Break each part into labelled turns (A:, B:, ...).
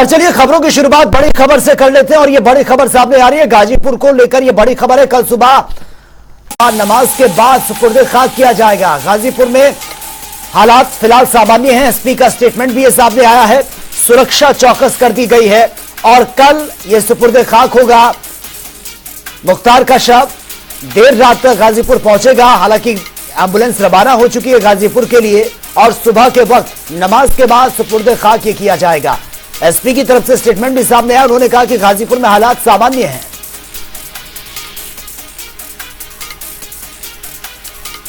A: और चलिए खबरों की शुरुआत बड़ी खबर से कर लेते हैं और ये बड़ी खबर सामने आ रही है गाजीपुर को लेकर। ये बड़ी खबर है, कल सुबह नमाज के बाद सुपुर्द खाक किया जाएगा। गाजीपुर में हालात फिलहाल सामान्य हैं। एसपी का स्टेटमेंट भी ये सामने आया है, सुरक्षा चौकस कर दी गई है और कल ये सुपुर्द खाक होगा। मुख्तार का शव देर रात तक गाजीपुर पहुंचेगा। हालांकि एम्बुलेंस रवाना हो चुकी है गाजीपुर के लिए और सुबह के वक्त नमाज के बाद सुपुर्द खाक ये किया जाएगा। एसपी की तरफ से स्टेटमेंट भी सामने आया। उन्होंने कहा कि गाजीपुर में हालात सामान्य हैं।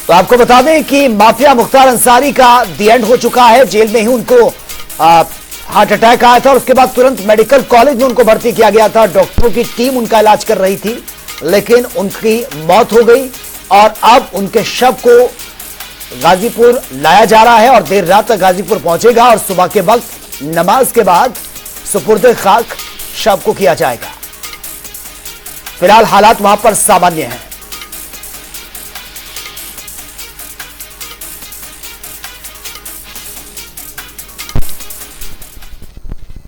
A: तो आपको बता दें कि माफिया मुख्तार अंसारी का दी एंड हो चुका है। जेल में ही उनको हार्ट अटैक आया था और उसके बाद तुरंत मेडिकल कॉलेज में उनको भर्ती किया गया था। डॉक्टरों की टीम उनका इलाज कर रही थी, लेकिन उनकी मौत हो गई और अब उनके शव को गाजीपुर लाया जा रहा है और देर रात तक गाजीपुर पहुंचेगा और सुबह के वक्त नमाज के बाद सुपुर्द खाक शव को किया जाएगा। फिलहाल हालात वहां पर सामान्य हैं।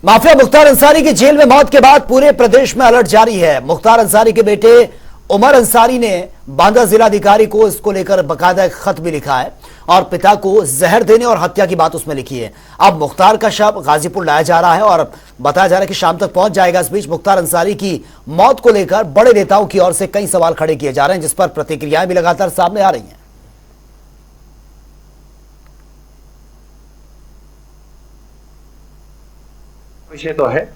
A: माफिया मुख्तार अंसारी की जेल में मौत के बाद पूरे प्रदेश में अलर्ट जारी है। मुख्तार अंसारी के बेटे उमर अंसारी ने बांदा जिलाधिकारी को इसको लेकर बाकायदा एक खत भी लिखा है और पिता को जहर देने और हत्या की बात उसमें लिखी है। अब मुख्तार का शव गाजीपुर लाया जा रहा है और बताया जा रहा है कि शाम तक पहुंच जाएगा। इस बीच मुख्तार अंसारी की मौत को लेकर बड़े नेताओं की ओर से कई सवाल खड़े किए जा रहे हैं, जिस पर प्रतिक्रियाएं भी लगातार सामने आ रही हैं।
B: विषय तो है,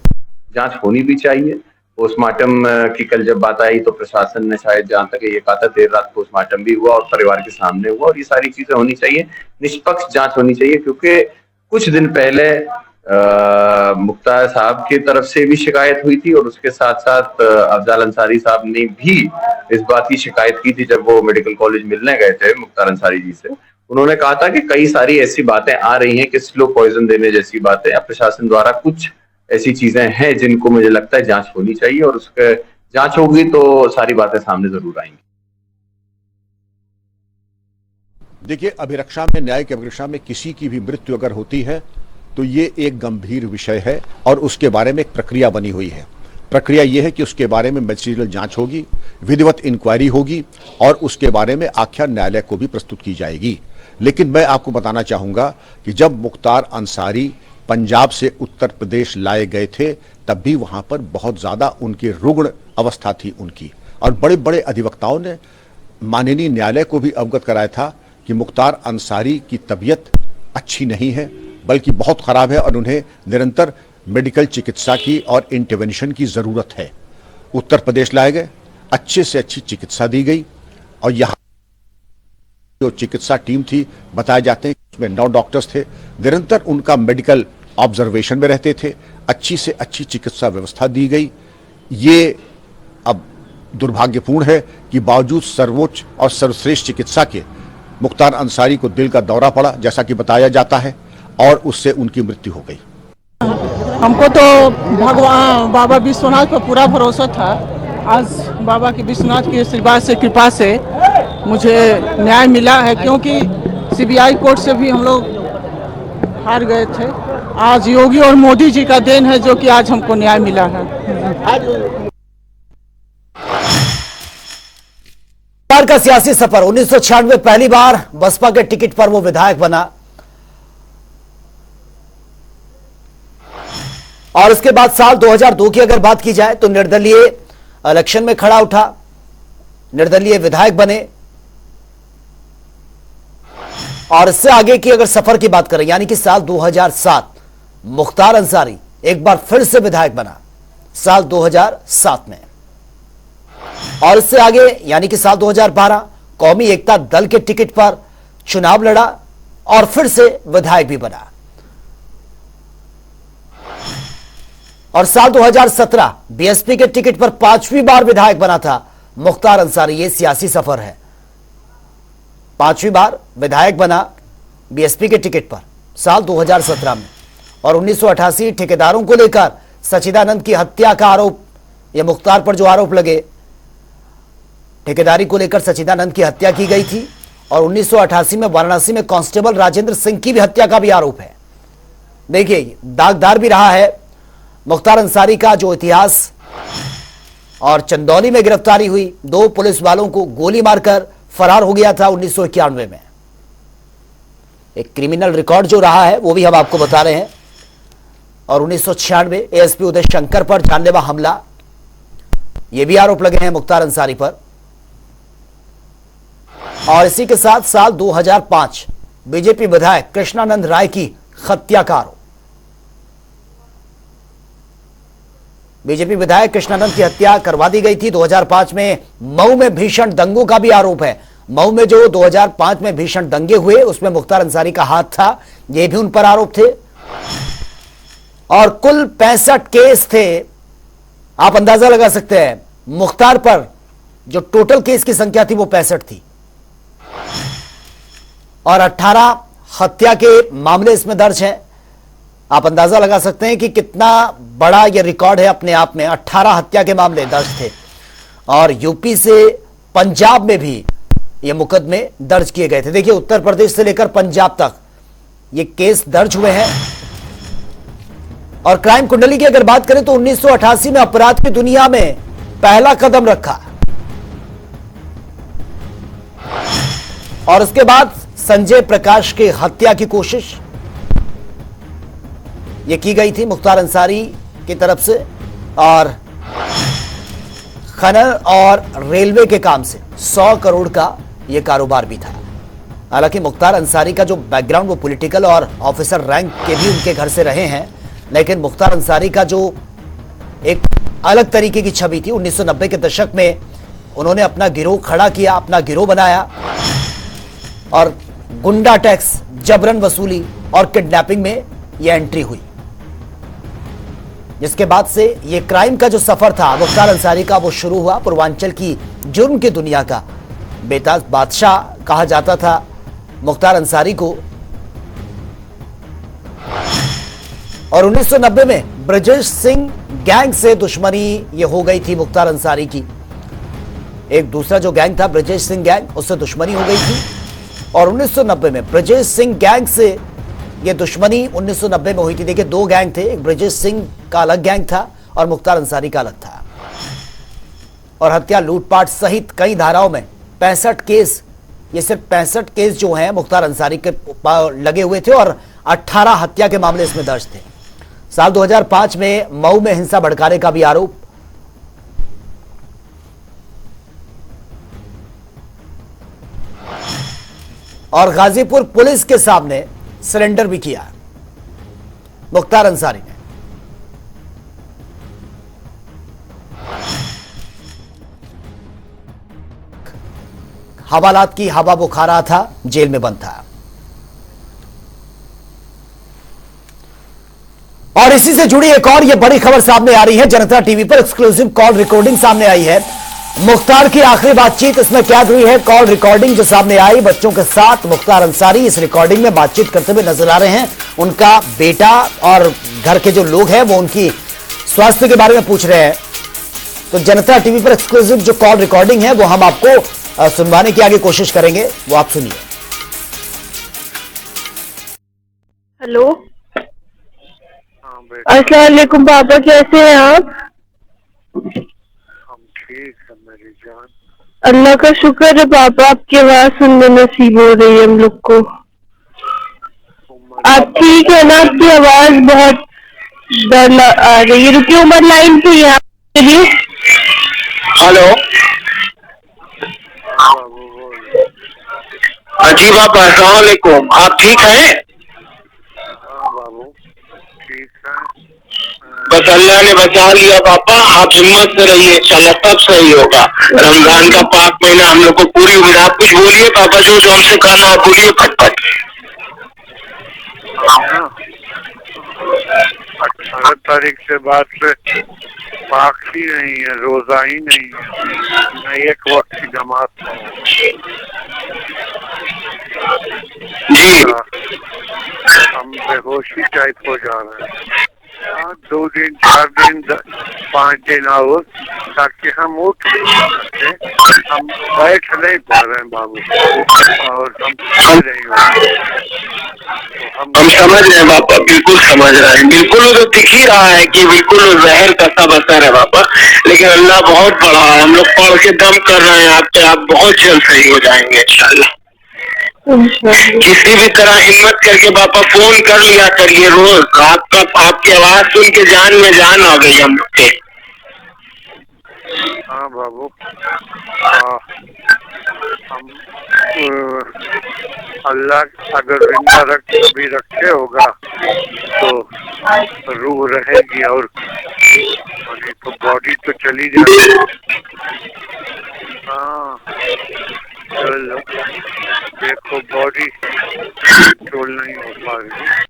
B: जांच होनी भी चाहिए। पोस्टमार्टम की कल जब बात आई तो प्रशासन ने शायद जहां तक ये कहा था देर रात पोस्टमार्टम भी हुआ और परिवार के सामने हुआ और ये सारी चीजें होनी चाहिए, निष्पक्ष जांच होनी चाहिए। क्योंकि कुछ दिन पहले मुख्तार साहब की तरफ से भी शिकायत हुई थी और उसके साथ साथ अफजाल अंसारी साहब ने भी इस बात की शिकायत की थी जब वो मेडिकल कॉलेज मिलने गए थे मुख्तार अंसारी जी से। उन्होंने कहा था कि कई सारी ऐसी बातें आ रही हैं कि स्लो पॉइजन देने जैसी बातें या प्रशासन द्वारा कुछ ऐसी चीजें हैं जिनको मुझे लगता है जांच होनी चाहिए और उसके जांच होगी तो सारी बातें सामने जरूर आएंगी।
C: देखिए, अभिरक्षा में, न्यायिक अभिरक्षा में किसी की भी मृत्यु अगर होती है तो ये एक गंभीर विषय है और उसके बारे में एक प्रक्रिया बनी हुई है। प्रक्रिया यह है कि उसके बारे में मैजिस्ट्रियल जांच होगी, विधिवत इंक्वायरी होगी और उसके बारे में आख्यान न्यायालय को भी प्रस्तुत की जाएगी। लेकिन मैं आपको बताना चाहूंगा कि जब मुख्तार अंसारी पंजाब से उत्तर प्रदेश लाए गए थे तब भी वहां पर बहुत ज्यादा उनकी रुग्ण अवस्था थी उनकी, और बड़े बड़े अधिवक्ताओं ने माननीय न्यायालय को भी अवगत कराया था कि मुख्तार अंसारी की तबीयत अच्छी नहीं है बल्कि बहुत खराब है और उन्हें निरंतर मेडिकल चिकित्सा की और इंटरवेंशन की जरूरत है। उत्तर प्रदेश लाए गए, अच्छे से अच्छी चिकित्सा दी गई और यहाँ जो चिकित्सा टीम थी, बताए जाते हैं उसमें 9 डॉक्टर्स थे, निरंतर उनका मेडिकल ऑब्जर्वेशन में रहते थे, अच्छी से अच्छी चिकित्सा व्यवस्था दी गई। ये अब दुर्भाग्यपूर्ण है कि बावजूद सर्वोच्च और सर्वश्रेष्ठ चिकित्सा के मुख्तार अंसारी को दिल का दौरा पड़ा, जैसा कि बताया जाता है, और उससे उनकी मृत्यु हो गई।
D: हमको तो भगवान बाबा विश्वनाथ पर पूरा भरोसा था। आज बाबा की विश्वनाथ की आशीर्वाद से, कृपा से मुझे न्याय मिला है, क्योंकि सीबीआई कोर्ट से भी हम लोग हार गए थे। आज योगी और मोदी जी का देन है जो कि आज हमको न्याय मिला है।
A: का सियासी सफर 1996 पहली बार बसपा के टिकट पर वो विधायक बना और उसके बाद साल 2002 की अगर बात की जाए तो निर्दलीय इलेक्शन में खड़ा उठा, निर्दलीय विधायक बने और इससे आगे की अगर सफर की बात करें यानी कि साल 2007 मुख्तार अंसारी एक बार फिर से विधायक बना साल 2007 में और इससे आगे यानी कि साल 2012 कौमी एकता दल के टिकट पर चुनाव लड़ा और फिर से विधायक भी बना और साल 2017 बीएसपी के टिकट पर 5वीं बार विधायक बना था मुख्तार अंसारी। ये सियासी सफर है, 5वीं बार विधायक बना बीएसपी के टिकट पर साल 2017 में और 1988 ठेकेदारों को लेकर सच्चिदानंद की हत्या का आरोप, यह मुख्तार पर जो आरोप लगे, ठेकेदारी को लेकर सच्चिदानंद की हत्या की गई थी और 1988 में वाराणसी में कांस्टेबल राजेंद्र सिंह की भी हत्या का भी आरोप है। देखिए दागदार भी रहा है मुख्तार अंसारी का जो इतिहास, और चंदौली में गिरफ्तारी हुई, 2 पुलिस वालों को गोली मारकर फरार हो गया था 1991 में। एक क्रिमिनल रिकॉर्ड जो रहा है वो भी हम आपको बता रहे हैं। और 1996 एएसपी उदय शंकर पर जानलेवा हमला, ये भी आरोप लगे हैं मुख्तार अंसारी पर। और इसी के साथ साल 2005 बीजेपी विधायक कृष्णानंद राय की हत्या का आरोप। बीजेपी विधायक कृष्णानंद की हत्या करवा दी गई थी 2005 में। मऊ में भीषण दंगों का भी आरोप है। मऊ में जो 2005 में भीषण दंगे हुए उसमें मुख्तार अंसारी का हाथ था, यह भी उन पर आरोप थे। और कुल 65 केस थे। आप अंदाजा लगा सकते हैं मुख्तार पर जो टोटल केस की संख्या थी वो 65 थी। और 18 हत्या के मामले इसमें दर्ज हैं। आप अंदाजा लगा सकते हैं कि कितना बड़ा यह रिकॉर्ड है अपने आप में। 18 हत्या के मामले दर्ज थे। और यूपी से पंजाब में भी ये मुकदमे दर्ज किए गए थे। देखिए, उत्तर प्रदेश से लेकर पंजाब तक ये केस दर्ज हुए हैं। और क्राइम कुंडली की अगर बात करें तो 1988 में अपराध की दुनिया में पहला कदम रखा। और उसके बाद संजय प्रकाश की हत्या की कोशिश ये की गई थी मुख्तार अंसारी की तरफ से। और खनन और रेलवे के काम से 100 करोड़ का यह कारोबार भी था। हालांकि मुख्तार अंसारी का जो बैकग्राउंड वो पॉलिटिकल और ऑफिसर रैंक के भी उनके घर से रहे हैं, लेकिन मुख्तार अंसारी का जो एक अलग तरीके की छवि थी, 1990 के दशक में उन्होंने अपना गिरोह खड़ा किया, अपना गिरोह बनाया और गुंडा टैक्स, जबरन वसूली और किडनैपिंग में यह एंट्री हुई। जिसके बाद से ये क्राइम का जो सफर था मुख्तार अंसारी का वो शुरू हुआ। पूर्वांचल की जुर्म की दुनिया का बेताज बादशाह कहा जाता था मुख्तार अंसारी को। और 1990 में ब्रजेश सिंह गैंग से दुश्मनी ये हो गई थी मुख्तार अंसारी की। एक दूसरा जो गैंग था ब्रजेश सिंह गैंग, उससे दुश्मनी हो गई थी। और 1990 में ब्रजेश सिंह गैंग से ये दुश्मनी 1990 में हुई थी। देखिए, 2 गैंग थे, एक ब्रजेश सिंह का अलग गैंग था और मुख्तार अंसारी का अलग था। और हत्या, लूटपाट सहित कई धाराओं में 65 केस, ये सिर्फ 65 केस जो हैं मुख्तार अंसारी के लगे हुए थे। और 18 हत्या के मामले इसमें दर्ज थे। साल 2005 में मऊ में हिंसा भड़काने का भी आरोप। और गाजीपुर पुलिस के सामने सरेंडर भी किया मुख्तार अंसारी ने। हवालात की हवा बुखा रहा था, जेल में बंद था। और इसी से जुड़ी एक और ये बड़ी खबर सामने आ रही है। जनता टीवी पर एक्सक्लूसिव कॉल रिकॉर्डिंग सामने आई है। मुख्तार की आखिरी बातचीत इसमें कैद हुई है। कॉल रिकॉर्डिंग जो सामने आई बच्चों के साथ, मुख्तार अंसारी इस रिकॉर्डिंग में बातचीत करते हुए नजर आ रहे हैं। उनका बेटा और घर के जो लोग हैं वो उनकी स्वास्थ्य के बारे में पूछ रहे हैं। तो जनता टीवी पर एक्सक्लूसिव जो कॉल रिकॉर्डिंग है वो हम आपको सुनवाने की आगे कोशिश करेंगे, वो आप सुनिए।
E: हेलो, अस्सलाम वालेकुम पापा, कैसे हैं आप?
F: हम ठीक है मेरी जान।
E: अल्लाह का शुक्र है पापा, आपकी आवाज सुनने नसीब हो रही है हम लोग को। आप ठीक है ना? आपकी आवाज बहुत डर आ रही है। रुकिए, उमर लाइन पे है आपके लिए।
F: हेलो, जी पापा, अस्सलाम वालेकुम। आप ठीक हैं? हाँ बाबू, ठीक है। बस अल्लाह ने बचा लिया पापा, आप हिम्मत से रहिए, इंशाल्लाह सब सही होगा। रमजान का पाक महीना हम लोग को पूरी उम्मीद। आप कुछ बोलिए पापा, जो हमसे कहना है बोलिए फटफट। 18 तारीख से बाद से पाक ही नहीं है, रोजा ही नहीं है, न एक वक्त की जमात जी। हम बेहोशी टाइप हो जा रहे हैं। 2 दिन 4 दिन 5 दिन और
G: ताकि हम उठ सके। हम बैठ नहीं पा रहे हैं बाबू, और हम समझ नहीं हो रहे।
F: हम समझ रहे हैं पापा, बिल्कुल समझ रहे हैं, बिल्कुल वो तो दिख ही रहा है कि बिल्कुल जहर का सब असर है पापा। लेकिन अल्लाह बहुत बड़ा है, हम लोग पढ़ के दम कर रहे हैं आप पे, आप बहुत जल्द सही हो जाएंगे इंशाल्लाह। किसी भी तरह हिम्मत करके पापा फोन कर लिया करिए रोज। आपकी आवाज सुन के जान में जान आ गई हम लोग के।
G: हाँ बाबू, हम अल्लाह अगर जिंदा कभी रखे होगा तो रूह रहेगी, और नहीं तो बॉडी तो चली जाएगी। हाँ चलो, देखो बॉडी कंट्रोल नहीं हो पा रही।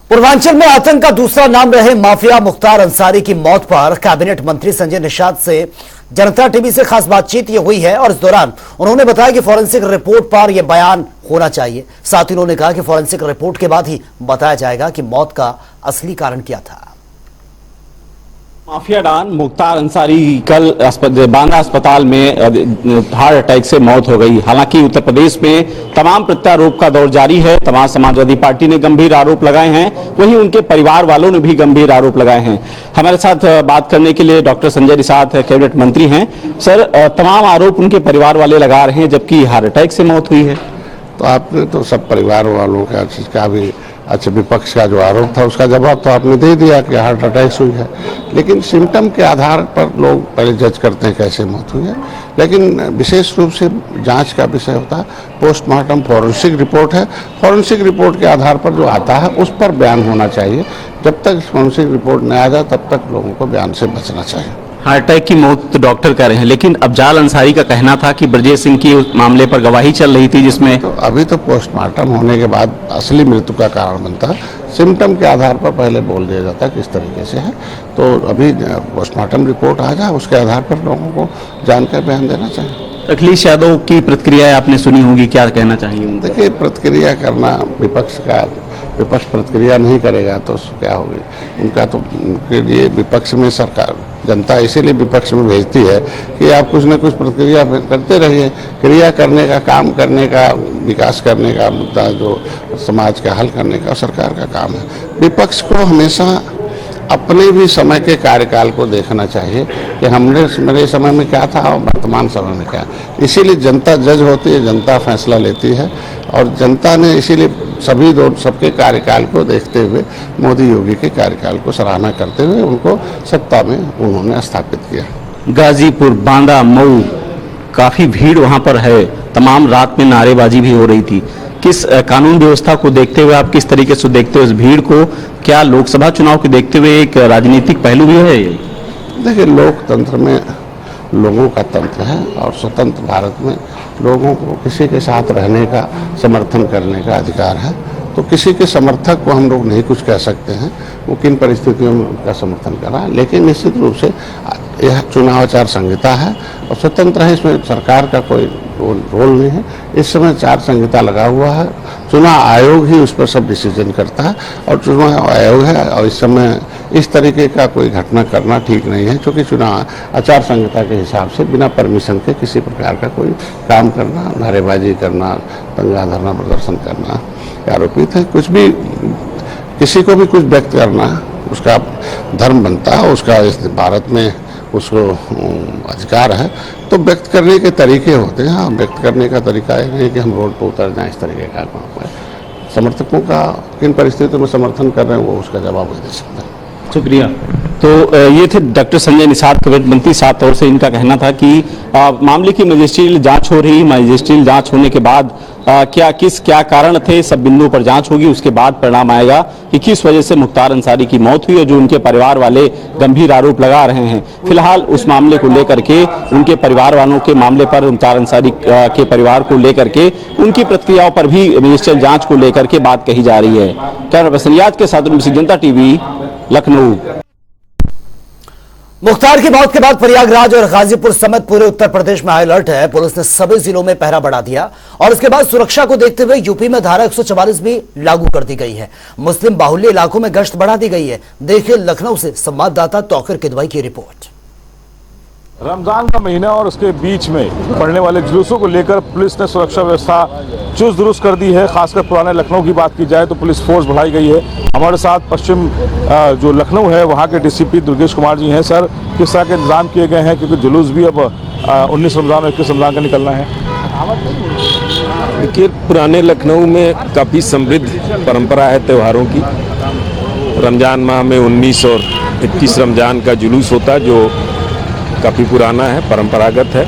A: पूर्वांचल में आतंक का दूसरा नाम रहे माफिया मुख्तार अंसारी की मौत पर कैबिनेट मंत्री संजय निषाद से जनता टीवी से खास बातचीत ये हुई है, और इस दौरान उन्होंने बताया कि फॉरेंसिक रिपोर्ट पर यह बयान होना चाहिए। साथ ही उन्होंने कहा कि फॉरेंसिक रिपोर्ट के बाद ही बताया जाएगा कि मौत का असली कारण क्या था।
H: माफिया डॉन मुख्तार अंसारी की कल बांदा अस्पताल में हार्ट अटैक से मौत हो गई। हालांकि उत्तर प्रदेश में तमाम प्रत्यारोप का दौर जारी है। तमाम समाजवादी पार्टी ने गंभीर आरोप लगाए हैं, वहीं उनके परिवार वालों ने भी गंभीर आरोप लगाए हैं। हमारे साथ बात करने के लिए डॉक्टर संजय निषाद कैबिनेट मंत्री हैं। सर, तमाम आरोप उनके परिवार वाले लगा रहे हैं, जबकि हार्ट अटैक से मौत हुई है।
I: तो आपने तो सब परिवार वालों का भी अच्छा विपक्ष का जो आरोप था उसका जवाब तो आपने दे दिया कि हार्ट अटैक हुई है। लेकिन सिम्टम के आधार पर लोग पहले जज करते हैं कैसे मौत हुई है, लेकिन विशेष रूप से जांच का विषय होता है पोस्टमार्टम। फॉरेंसिक रिपोर्ट है, फॉरेंसिक रिपोर्ट के आधार पर जो आता है उस पर बयान होना चाहिए। जब तक फॉरेंसिक रिपोर्ट नहीं आ जाए तब तक लोगों को बयान से बचना चाहिए।
H: हार्ट अटैक की मौत तो डॉक्टर कह रहे हैं, लेकिन अफजाल अंसारी का कहना था कि ब्रजेश सिंह की उस मामले पर गवाही चल रही थी, जिसमें
I: तो अभी तो पोस्टमार्टम होने के बाद असली मृत्यु का कारण बनता है। सिम्टम के आधार पर पहले बोल दिया जाता है किस तरीके से है। तो अभी पोस्टमार्टम रिपोर्ट आ जाए, उसके आधार पर लोगों को जानकर बयान देना चाहिए।
H: अखिलेश यादव की प्रतिक्रिया आपने सुनी होगी, क्या कहना चाहिए?
I: देखिए, प्रतिक्रिया करना विपक्ष प्रतिक्रिया नहीं करेगा तो क्या होगी उनका, तो उनके लिए विपक्ष में सरकार जनता इसीलिए विपक्ष में भेजती है कि आप कुछ न कुछ प्रतिक्रिया करते रहिए। क्रिया करने का, काम करने का, विकास करने का, मुद्दा जो समाज का हल करने का सरकार का काम है। विपक्ष को हमेशा अपने भी समय के कार्यकाल को देखना चाहिए कि मेरे समय में क्या था और वर्तमान समय में क्या। इसीलिए जनता जज होती है, जनता फैसला लेती है, और जनता ने इसीलिए सबके कार्यकाल को देखते हुए मोदी योगी के कार्यकाल को सराहना करते हुए उनको सत्ता में उन्होंने स्थापित किया।
H: गाजीपुर, बांदा, मऊ, काफी भीड़ वहां पर है। तमाम रात में नारेबाजी भी हो रही थी। किस कानून व्यवस्था को देखते हुए, आप किस तरीके से देखते हो इस भीड़ को? क्या लोकसभा चुनाव को देखते हुए एक राजनीतिक पहलू भी है?
I: देखिए, लोकतंत्र में लोगों का तंत्र है, और स्वतंत्र भारत में लोगों को किसी के साथ रहने का, समर्थन करने का अधिकार है। तो किसी के समर्थक को हम लोग नहीं कुछ कह सकते हैं, वो किन परिस्थितियों में उनका समर्थन कर रहा है। लेकिन निश्चित रूप से यह चुनाव आचार संहिता है और स्वतंत्र है, इसमें सरकार का कोई रोल नहीं है। इस समय आचार संहिता लगा हुआ है, चुनाव आयोग ही उस पर सब डिसीजन करता है, और चुनाव आयोग है, और इस समय इस तरीके का कोई घटना करना ठीक नहीं है, क्योंकि चुनाव आचार संहिता के हिसाब से बिना परमिशन के किसी प्रकार का कोई काम करना, नारेबाजी करना, दंगा धरना प्रदर्शन करना आरोपित है। कुछ भी, किसी को भी कुछ व्यक्त करना उसका धर्म बनता है, उसका इस भारत में उसको अधिकार है। तो व्यक्त करने के तरीके होते हैं। हाँ, व्यक्त करने का तरीका ये नहीं कि हम रोड पर उतर जाएं, इस तरीके का काम है। समर्थकों का किन परिस्थितियों में समर्थन कर रहे हैं वो उसका जवाब दे सकते हैं।
H: शुक्रिया। तो ये थे डॉक्टर संजय निषाद, कैबिनेट मंत्री। साफ तौर से इनका कहना था कि मामले की मजिस्ट्रियल जांच हो रही, मजिस्ट्रियल जांच होने के बाद क्या कारण थे, सब बिंदुओं पर जांच होगी। उसके बाद परिणाम आएगा कि किस वजह से मुख्तार अंसारी की मौत हुई, और जो उनके परिवार वाले गंभीर आरोप लगा रहे हैं। फिलहाल उस मामले को लेकर के, उनके परिवार वालों के मामले पर, मुख्तार अंसारी के परिवार को लेकर के, उनकी प्रतिक्रियाओं पर भी मजिस्ट्रियल जांच को लेकर के बात कही जा रही है। कैमरा पर्सन याद के साथ जनता टीवी, लखनऊ।
A: मुख्तार की मौत के बाद प्रयागराज और गाजीपुर समेत पूरे उत्तर प्रदेश में हाई अलर्ट है। पुलिस ने सभी जिलों में पहरा बढ़ा दिया और उसके बाद सुरक्षा को देखते हुए यूपी में धारा 144 भी लागू कर दी गई है। मुस्लिम बाहुल्य इलाकों में गश्त बढ़ा दी गई है। देखिए लखनऊ से संवाददाता तौकीर किदवाई की रिपोर्ट।
J: रमजान का महीना और उसके बीच में पड़ने वाले जुलूसों को लेकर पुलिस ने सुरक्षा व्यवस्था चुस्त दुरुस्त कर दी है। खासकर पुराने लखनऊ की बात की जाए तो पुलिस फोर्स बढ़ाई गई है। हमारे साथ पश्चिम जो लखनऊ है वहाँ के डीसीपी दुर्गेश कुमार जी हैं। सर, किस तरह के इंतजाम किए गए हैं, क्योंकि जुलूस भी अब 19 रमजान और 21 रमजान का निकलना है?
K: देखिए, पुराने लखनऊ में काफ़ी समृद्ध परंपरा है त्योहारों की। रमजान माह में 19 और 21 रमजान का जुलूस होता है जो काफ़ी पुराना है, परंपरागत है।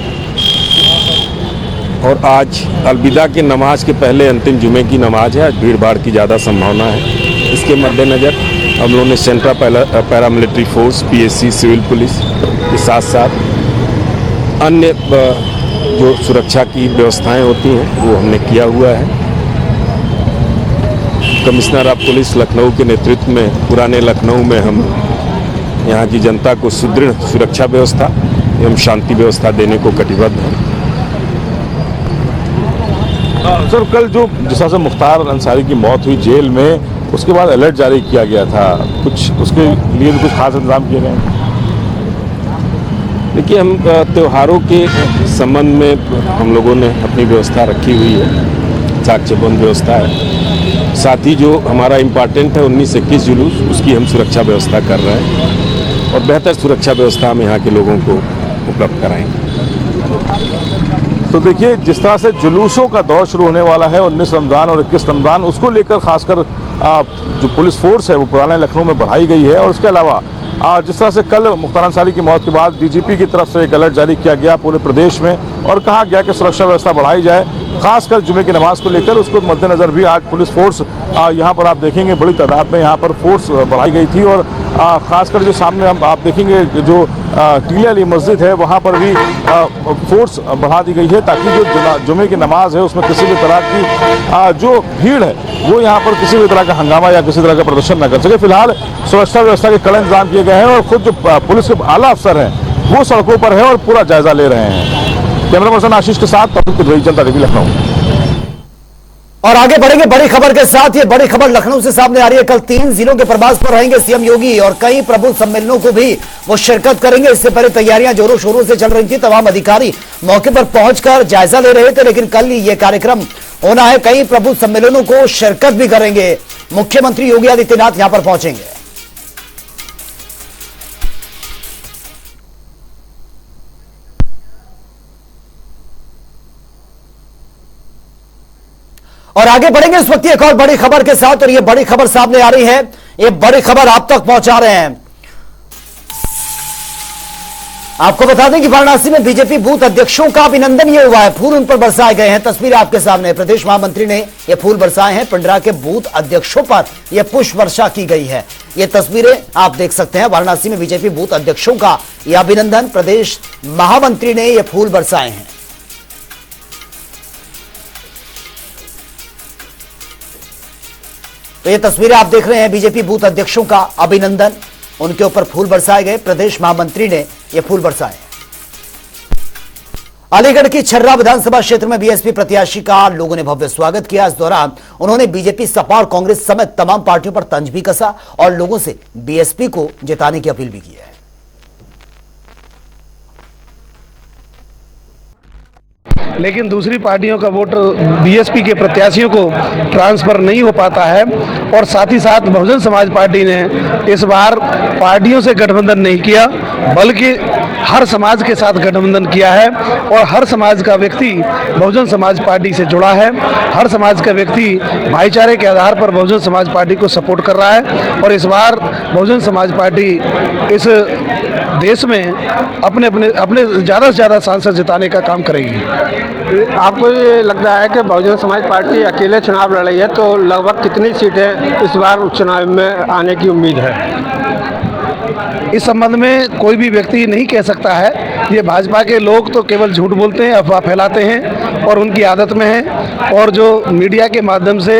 K: और आज अलविदा की नमाज के पहले अंतिम जुमे की नमाज है। आज भीड़ भाड़ की ज़्यादा संभावना है। इसके मद्देनज़र हम लोगों ने central paramilitary force, PSC, civil police के साथ साथ अन्य जो सुरक्षा की व्यवस्थाएं होती हैं वो हमने किया हुआ है। कमिश्नर ऑफ पुलिस लखनऊ के नेतृत्व में पुराने लखनऊ में हम यहाँ की जनता को सुदृढ़ सुरक्षा व्यवस्था एवं शांति व्यवस्था देने को कटिबद्ध हैं।
J: सर, कल जो जिस तरह से मुख्तार अंसारी की मौत हुई जेल में, उसके बाद अलर्ट जारी किया गया था, कुछ उसके लिए भी कुछ खास इंतजाम किए गए?
K: देखिए, हम त्योहारों के संबंध में हम लोगों ने अपनी व्यवस्था रखी हुई है, चाकचौबंद व्यवस्था है। साथ ही जो हमारा इम्पॉर्टेंट है 19-21 जुलूस, उसकी हम सुरक्षा व्यवस्था कर रहे हैं और बेहतर सुरक्षा व्यवस्था हम यहाँ के लोगों को उपलब्ध कराएंगे।
J: तो देखिए, जिस तरह से जुलूसों का दौर शुरू होने वाला है 19 रमजान और 21 रमजान, उसको लेकर खासकर जो पुलिस फोर्स है वो पुराने लखनऊ में बढ़ाई गई है। और उसके अलावा जिस तरह से कल मुख्तार अंसारी की मौत के बाद डीजीपी की तरफ से एक अलर्ट जारी किया गया पूरे प्रदेश में और कहा गया कि सुरक्षा व्यवस्था बढ़ाई जाए, खासकर जुमे की नमाज को लेकर। उसको मद्देनजर भी आज पुलिस फोर्स यहाँ पर आप देखेंगे बड़ी तादाद में यहाँ पर फोर्स बढ़ाई गई थी। और खासकर जो सामने आप देखेंगे जो टीले अली मस्जिद है वहाँ पर भी फोर्स बढ़ा दी गई है, ताकि जो जुमे की नमाज है उसमें किसी भी तरह की जो भीड़ है वो यहाँ पर किसी भी तरह का हंगामा या किसी तरह का प्रदर्शन न कर सके। फिलहाल सुरक्षा व्यवस्था के कड़े इंतजाम किए गए हैं और खुद जो पुलिस के आला अफसर हैं वो सड़कों पर है और पूरा जायजा ले रहे हैं। कैमरा पर्सन आशीष के साथ तौकीर किदवाई, जनता टीवी, लखनऊ।
A: और आगे बढ़ेंगे बड़ी खबर के साथ। ये बड़ी खबर लखनऊ से सामने आ रही है। कल 3 जिलों के प्रवास पर रहेंगे सीएम योगी और कई प्रबुद्ध सम्मेलनों को भी वो शिरकत करेंगे। इससे पहले तैयारियां जोरों शोरों से चल रही थी। तमाम अधिकारी मौके पर पहुंचकर जायजा ले रहे थे, लेकिन कल ये कार्यक्रम होना है। कई प्रबुद्ध सम्मेलनों को शिरकत भी करेंगे। मुख्यमंत्री योगी आदित्यनाथ यहां पर पहुंचेंगे। और आगे बढ़ेंगे इस वक्त एक और बड़ी खबर के साथ। और ये बड़ी खबर सामने आ रही है, ये बड़ी खबर आप तक पहुंचा रहे हैं। आपको बता दें कि वाराणसी में बीजेपी बूथ अध्यक्षों का अभिनंदन ये हुआ है। फूल उन पर बरसाए गए हैं। तस्वीरें आपके सामने, प्रदेश महामंत्री ने ये फूल बरसाए हैं। पिंडरा के बूथ अध्यक्षों पर यह पुष्प वर्षा की गई है। ये तस्वीरें आप देख सकते हैं। वाराणसी में बीजेपी बूथ अध्यक्षों का यह अभिनंदन, प्रदेश महामंत्री ने ये फूल बरसाए हैं। तो ये तस्वीरें आप देख रहे हैं, बीजेपी बूथ अध्यक्षों का अभिनंदन, उनके ऊपर फूल बरसाए गए। प्रदेश महामंत्री ने ये फूल बरसाए। अलीगढ़ की छर्रा विधानसभा क्षेत्र में बीएसपी प्रत्याशी का लोगों ने भव्य स्वागत किया। इस दौरान उन्होंने बीजेपी, सपा और कांग्रेस समेत तमाम पार्टियों पर तंज भी कसा और लोगों से बीएसपी को जिताने की अपील भी की है।
L: लेकिन दूसरी पार्टियों का वोट बीएसपी के प्रत्याशियों को ट्रांसफर नहीं हो पाता है। और साथ ही साथ बहुजन समाज पार्टी ने इस बार पार्टियों से गठबंधन नहीं किया, बल्कि हर समाज के साथ गठबंधन किया है। और हर समाज का व्यक्ति बहुजन समाज पार्टी से जुड़ा है। हर समाज का व्यक्ति भाईचारे के आधार पर बहुजन समाज पार्टी को सपोर्ट कर रहा है। और इस बार बहुजन समाज पार्टी इस देश में अपने ज़्यादा से ज़्यादा सांसद जिताने का काम करेगी।
M: आपको ये लगता है कि बहुजन समाज पार्टी अकेले चुनाव लड़ रही है, तो लगभग कितनी सीटें इस बार उपचुनाव में आने की उम्मीद है?
L: इस संबंध में कोई भी व्यक्ति नहीं कह सकता है। ये भाजपा के लोग तो केवल झूठ बोलते हैं, अफवाह फैलाते हैं और उनकी आदत में है। और जो मीडिया के माध्यम से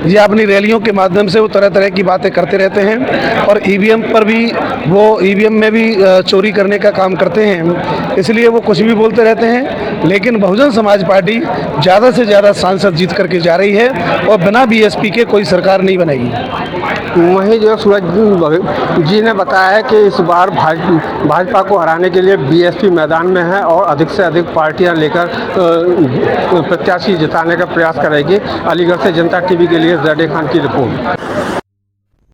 L: या अपनी रैलियों के माध्यम से वो तरह तरह की बातें करते रहते हैं और ईवीएम पर भी वो ईवीएम में भी चोरी करने का काम करते हैं, इसलिए वो कुछ भी बोलते रहते हैं। लेकिन बहुजन समाज पार्टी ज़्यादा से ज़्यादा सांसद जीत करके जा रही है और बिना बीएसपी के कोई सरकार नहीं बनेगी।
M: वहीं जो सूरज जी ने बताया है कि इस बार भाजपा को हराने के लिए बीएसपी मैदान में है और अधिक से अधिक पार्टियां लेकर प्रत्याशी जिताने का प्रयास करेगी। अलीगढ़ से जनता टीवी के लिए ज़ैड खान की रिपोर्ट।